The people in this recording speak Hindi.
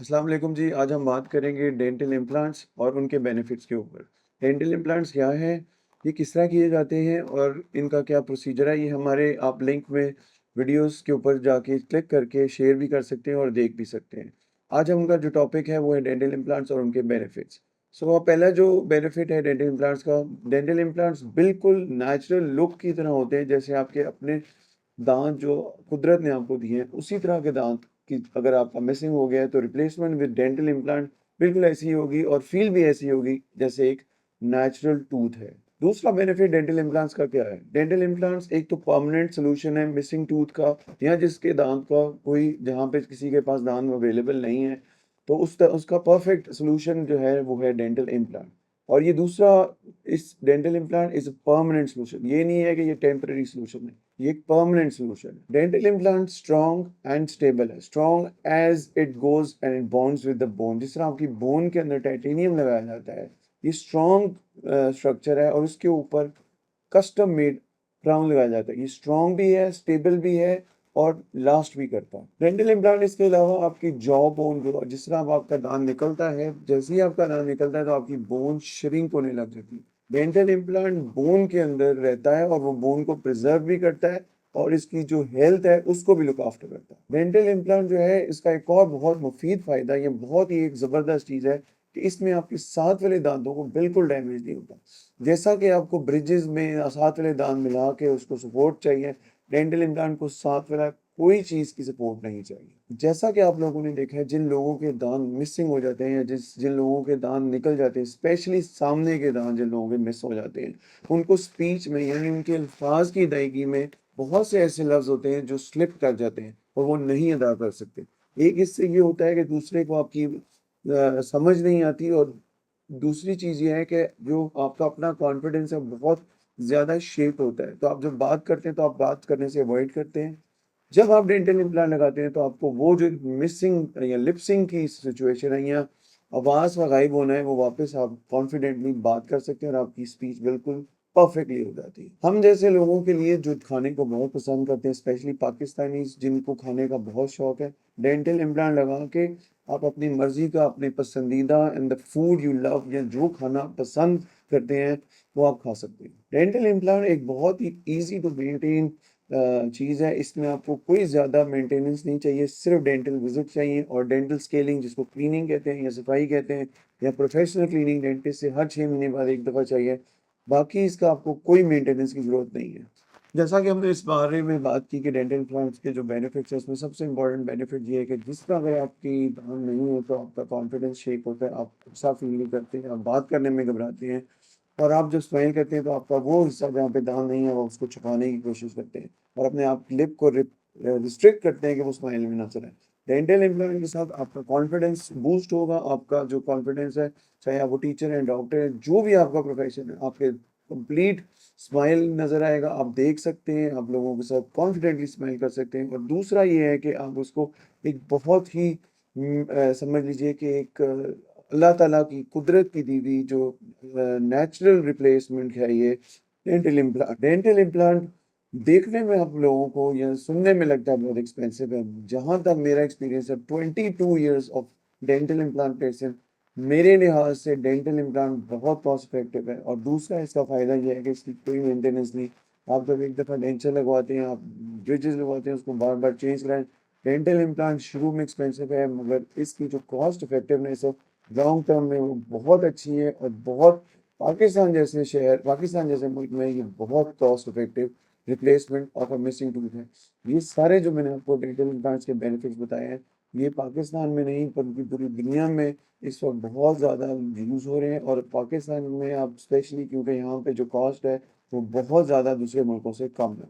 अस्सलाम वालेकुम जी। आज हम बात करेंगे डेंटल इम्प्लांट्स और उनके बेनिफिट्स के ऊपर। डेंटल इम्प्लांट्स क्या हैं, ये किस तरह किए जाते हैं और इनका क्या प्रोसीजर है, ये हमारे आप लिंक में वीडियोस के ऊपर जाके क्लिक करके शेयर भी कर सकते हैं और देख भी सकते हैं। आज हम का जो टॉपिक है वो है डेंटल इम्प्लांट्स और उनके बेनिफिट्स। पहला जो बेनिफिट है डेंटल इम्प्लांट्स का, डेंटल इम्प्लांट्स बिल्कुल नेचुरल लुक की तरह होते हैं, जैसे आपके अपने दाँत जो कुदरत ने आपको दिए हैं, उसी तरह के दाँत कि अगर आपका मिसिंग हो गया है तो रिप्लेसमेंट विद डेंटल इम्प्लांट बिल्कुल ऐसी ही होगी और फील भी ऐसी होगी जैसे एक नेचुरल टूथ है। दूसरा बेनिफिट डेंटल इम्प्लांट्स का क्या है? डेंटल इम्प्लांट्स एक तो परमानेंट सॉल्यूशन है मिसिंग टूथ का, या जिसके दाँत का कोई जहाँ पे किसी के पास दाँत अवेलेबल नहीं है, तो उसका परफेक्ट सॉल्यूशन जो है वो है डेंटल इम्प्लांट। और ये दूसरा, इस dental implant is a permanent solution, ये नहीं है कि ये टेम्परेरी सॉल्यूशन है, ये एक परमानेंट सॉल्यूशन है। Dental implant strong and stable है, strong as it goes and it bonds with the bone. जिस तरह आपकी बोन के अंदर टाइटेनियम लगाया जाता है, ये स्ट्रॉन्ग स्ट्रक्चर है और उसके ऊपर कस्टम मेड क्राउन लगाया जाता है। ये स्ट्रॉन्ग भी है, स्टेबल भी है और लास्ट भी करता है। डेंटल इम्प्लांट इसके अलावा आपकी जॉ बोन जो जिस तरह अब आपका दांत निकलता है, जैसे ही आपका दांत निकलता है तो आपकी बोन श्रिंक होने लग जाती है। डेंटल इम्प्लांट बोन के अंदर रहता है और वो बोन को प्रिजर्व भी करता है और इसकी जो हेल्थ है उसको भी लुक आफ्टर करता है। डेंटल इम्प्लांट जो है, इसका एक और बहुत मुफीद फायदा, ये बहुत ही एक जबरदस्त चीज है कि इसमें आपके साथ वाले दांतों को बिल्कुल डैमेज नहीं होता। जैसा कि आपको ब्रिजेस में साथ वाले दांत मिला के उसको सपोर्ट चाहिए, डेंटल इम्प्लांट को साथ वाला कोई चीज की सपोर्ट नहीं चाहिए। जैसा कि आप लोगों ने देखा है, जिन लोगों के दांत मिसिंग हो जाते हैं या जिन लोगों के दांत निकल जाते हैं, स्पेशली सामने के दांत जिन लोगों के मिस हो जाते हैं, उनको स्पीच में यानी उनके अल्फाज की अदायगी में बहुत से ऐसे लफ्ज होते हैं जो स्लिप कर जाते हैं और वो नहीं अदा कर सकते। एक इससे ये होता है कि दूसरे को आपकी समझ नहीं आती, और दूसरी चीज़ ये है कि जो आपका अपना कॉन्फिडेंस है बहुत ज़्यादा शेक होता है। तो आप जब बात करते हैं तो आप बात करने से अवॉइड करते हैं। जब आप डेंटल इम्प्लांट लगाते हैं तो आपको वो जो मिसिंग या लिप सिंक की सिचुएशन है या आवाज़ का गायब होना है, वो वापस आप कॉन्फिडेंटली बात कर सकते हैं और आपकी स्पीच बिल्कुल परफेक्टली हो जाती है। हम जैसे लोगों के लिए जो खाने को बहुत पसंद करते हैं, स्पेशली पाकिस्तानीज़ जिनको खाने का बहुत शौक है, डेंटल इम्प्लांट लगा के आप अपनी मर्ज़ी का, अपने पसंदीदा and the food you love, या जो खाना पसंद करते हैं, वो आप खा सकते हैं। डेंटल इम्प्लांट एक बहुत ही ईज़ी टू मेंटेन चीज़ है। इसमें आपको कोई ज़्यादा मेंटेनेंस नहीं चाहिए, सिर्फ़ डेंटल विज़िट चाहिए और डेंटल स्केलिंग जिसको क्लीनिंग कहते हैं या सफाई कहते हैं, या प्रोफ़ेशनल क्लीनिंग डेंटिस्ट से हर 6 महीने बाद 1 दफ़ा चाहिए। बाकी इसका आपको कोई मेंटेनेंस की ज़रूरत नहीं है। जैसा कि हमने इस बारे में बात की कि डेंटल इम्प्लांट्स के जो बेनिफिट्स हैं, उसमें सबसे इम्पोर्टेंट बेनिफिट ये है कि जिस तरह अगर आपकी दाँत नहीं है तो आपका कॉन्फिडेंस शेक होता है, आप अच्छा फ़ील नहीं करते हैं, आप बात करने में घबराते हैं, और आप जब स्माइल करते हैं तो आपका वो हिस्सा जहाँ पे दाँत नहीं है वो उसको छुपाने की कोशिश करते हैं और अपने आप लिप को रिस्ट्रिक्ट करते हैं कि वो स्माइल में ना चले। डेंटल इम्प्लांट के साथ आपका कॉन्फिडेंस बूस्ट होगा, आपका जो कॉन्फिडेंस है, चाहे आप वो टीचर हैं, डॉक्टर हैं, जो भी आपका प्रोफ़ेशन है, आपके कंप्लीट स्माइल नज़र आएगा, आप देख सकते हैं, आप लोगों के साथ कॉन्फिडेंटली स्माइल कर सकते हैं। और दूसरा ये है कि आप उसको एक बहुत ही समझ लीजिए कि एक अल्लाह ताला की कुदरत की दी हुई जो नेचुरल रिप्लेसमेंट है ये डेंटल इम्प्लांट। डेंटल इम्प्लांट देखने में आप लोगों को या सुनने में लगता है बहुत एक्सपेंसिव है। जहाँ तक मेरा एक्सपीरियंस है, 22 ईयर्स ऑफ डेंटल इम्प्लांटेशन, मेरे लिहाज से डेंटल इम्प्लांट बहुत कॉस्ट इफेक्टिव है। और दूसरा इसका फ़ायदा ये है कि इसकी कोई मेंटेनेंस नहीं। आप जब एक दफ़ा डेंचर लगवाते हैं, आप ब्रिजेस लगवाते हैं, उसको बार बार चेंज कराएं। डेंटल इम्प्लांट शुरू में एक्सपेंसिव है, मगर इसकी जो कॉस्ट इफेक्टिवनेस है लॉन्ग टर्म में वो बहुत अच्छी है। और बहुत पाकिस्तान जैसे मुल्क में ये बहुत cost effective replacement of a missing tooth है। ये सारे जो मैंने आपको डेंटल इम्प्लांट्स के बेनिफिट्स बताए हैं, ये पाकिस्तान में नहीं बल्कि पूरी दुनिया में इस वक्त बहुत ज़्यादा यूज़ हो रहे हैं। और पाकिस्तान में आप स्पेशली क्योंकि यहाँ पे जो कॉस्ट है वो बहुत ज़्यादा दूसरे मुल्कों से कम है।